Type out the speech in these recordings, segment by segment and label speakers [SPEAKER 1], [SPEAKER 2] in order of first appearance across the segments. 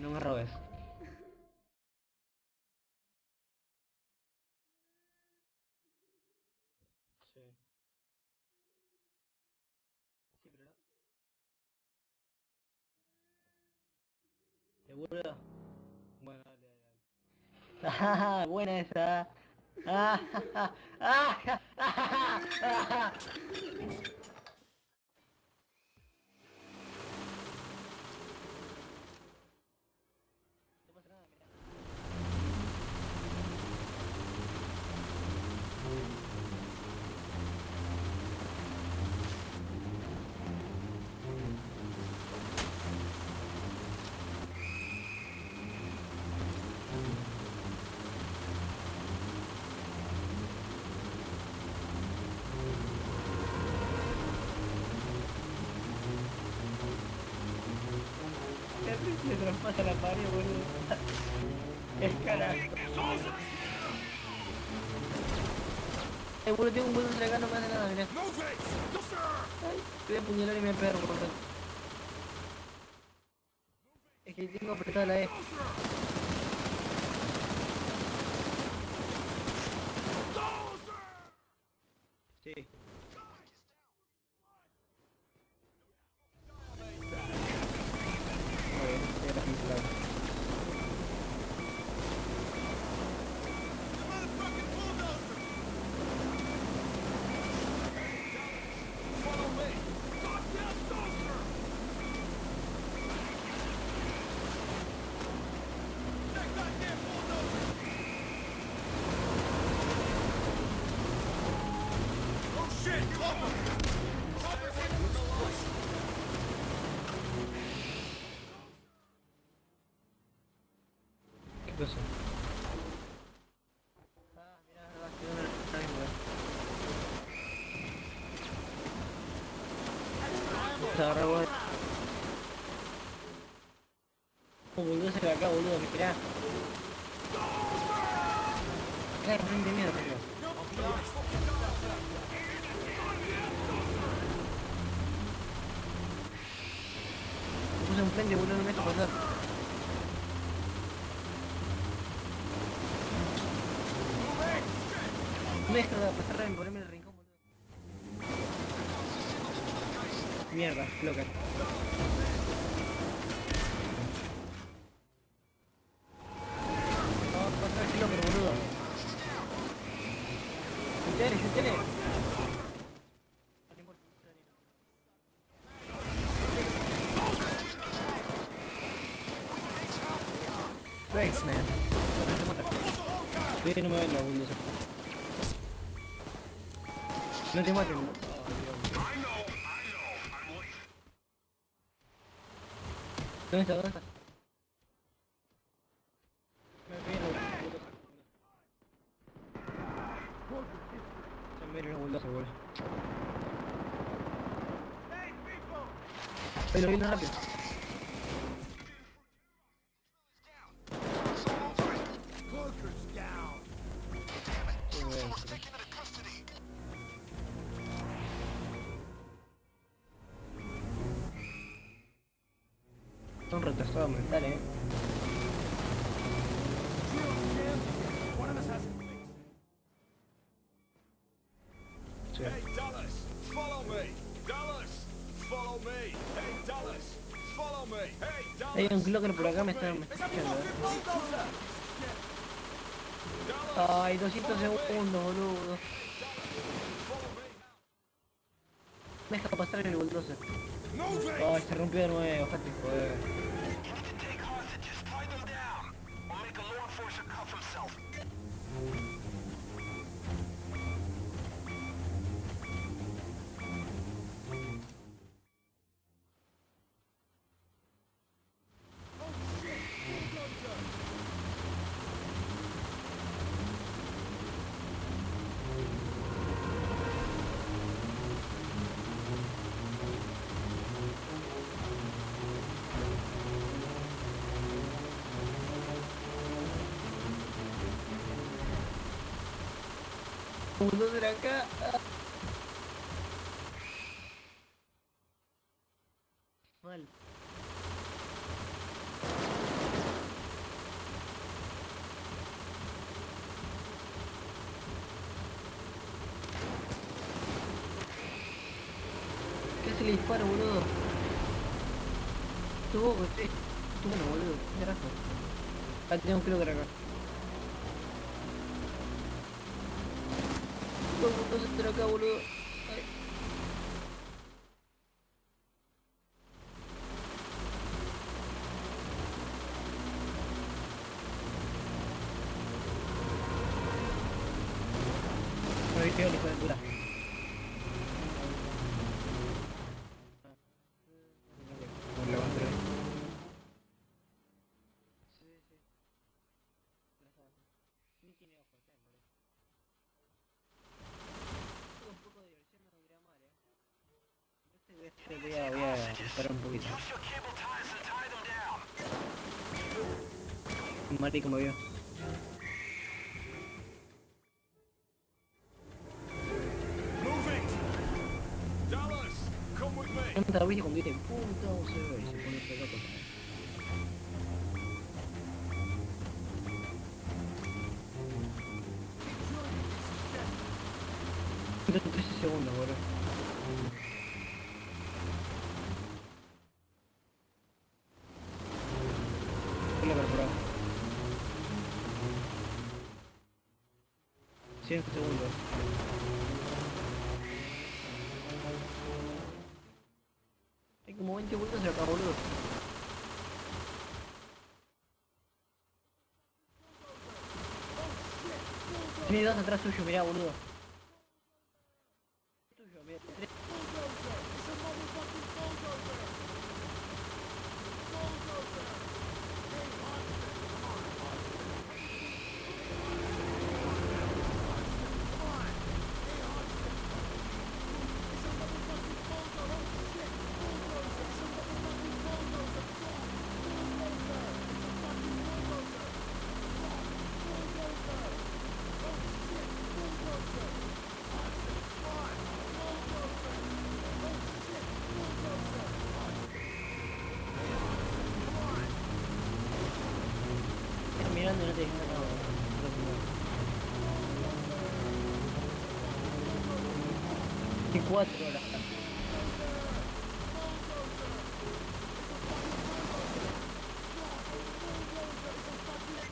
[SPEAKER 1] No me robes. Sí. Sí, pero no. ¿Seguro? Bueno, dale, dale. Ah, buena esa. Ah, ah, ah, no pasa nada, mira. Se traspasa la pared, boludo. Es carajo. Boludo, tengo un boludo acá, no me hace nada, mirá. Ay, te voy a apuñalar y me perro, por favor. Es que tengo apretada la E. Sí. Muy bien, era pincelado. ¿Qué cosa? Ah, mirá, va a quedar una misma. Se agarró, boludo. Un boludo se ve acá, boludo, mirá. Acá enfrente mío, boludo. Me puse enfrente, boludo, no me deja pasar. No me deja pasar en ponerme en el rincón, boludo. Mierda, loca. No, pasar el loco, boludo. Sentele. No te importa. Thanks, man. Sí, no me ven la boludo. No te maten. ¿Dónde está? ¿Dónde está? Me viene se me viene el bulldozer, boludo. Ahí lo viene rápido. Sí, muy bien. Son retrasados mentales, Sí.
[SPEAKER 2] Hey Dallas, follow me. Dallas, follow me. Hey Dallas, follow me. Hey
[SPEAKER 1] Hay
[SPEAKER 2] Dallas.
[SPEAKER 1] un clocker por acá, me está escuchando, Ay, 200 segundos, boludo. Me deja pasar el bulldozer. Ay, se rompió de nuevo, fíjate, joder. Uno será acá. Mal. ¿Qué hace el disparo, boludo? Tú, sí. Tú, bueno, boludo. ¿Qué carajo? Acá tengo un kilo de acá. ¿Dónde estará acá, boludo? Ay. Me viste el hijo de puta. Lo encontré. Sí, sí. Ni tiene ojos, boludo. Un poco de diversión no irá mal, voy a esperar un poquito. Mati como vio.
[SPEAKER 2] Move it! Dallas, come with me.
[SPEAKER 1] Tanta viste cuando dice puta o se ve y se pone re loco. 13 segundos, boludo. ¿Qué le perforado? 100 segundos. Hay como 20 vueltas de acá, boludo. Tiene dos atrás suyo, mirá, boludo. Tuyo, mirá. Estás mirando y no te dejas nada. Y 4 horas.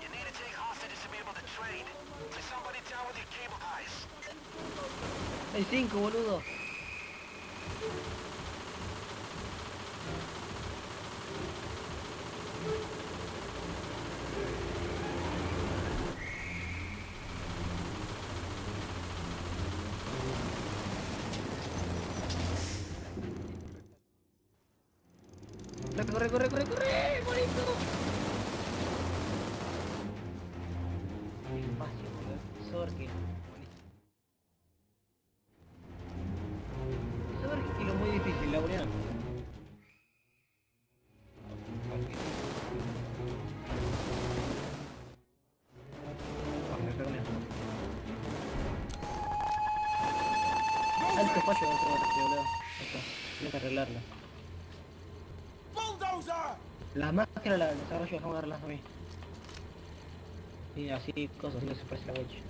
[SPEAKER 3] You need to take hostages to be able to trade. Is somebody down with your cable ties?
[SPEAKER 1] Hay 5, boludo. Corre, corre, corre, corre, bonito. Espacio, boludo. Sorque. Sorque lo muy difícil, Laureano. Alto fallo dentro de este, boludo. Ahí está. Tienes que arreglarla.
[SPEAKER 2] Bulldozer!
[SPEAKER 1] Las máscaras las desarrollo, dejamos darlas a mí. Y así cosas, así no se parece la witch.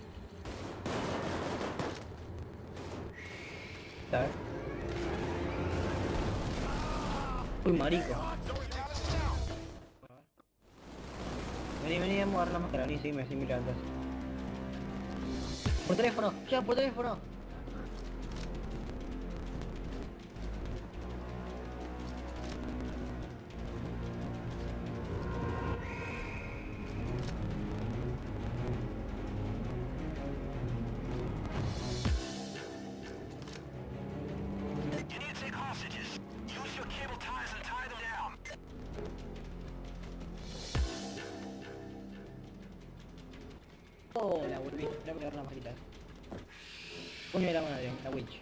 [SPEAKER 1] A ver. Uy, marico. Vení, vení, vamos a agarrar la máscara, vení, seguime, así me levantas. Por teléfono, ya, por teléfono.
[SPEAKER 3] You need to take hostages. Use your cable ties and tie them down.
[SPEAKER 1] Oh, la volví, voy a agarrar la máscara. Coño de la madre, la witch.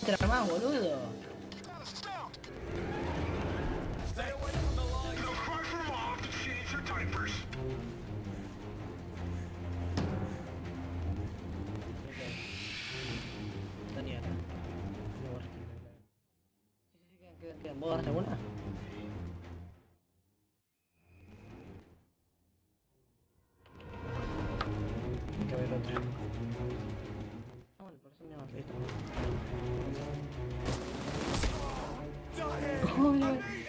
[SPEAKER 1] Otra más, boludo.
[SPEAKER 2] Stay away from the light.
[SPEAKER 3] Cry for mom to change your diapers.
[SPEAKER 1] puedo dar segunda. Que ver otra. Ah, bueno, por eso me llamas listo. Joder.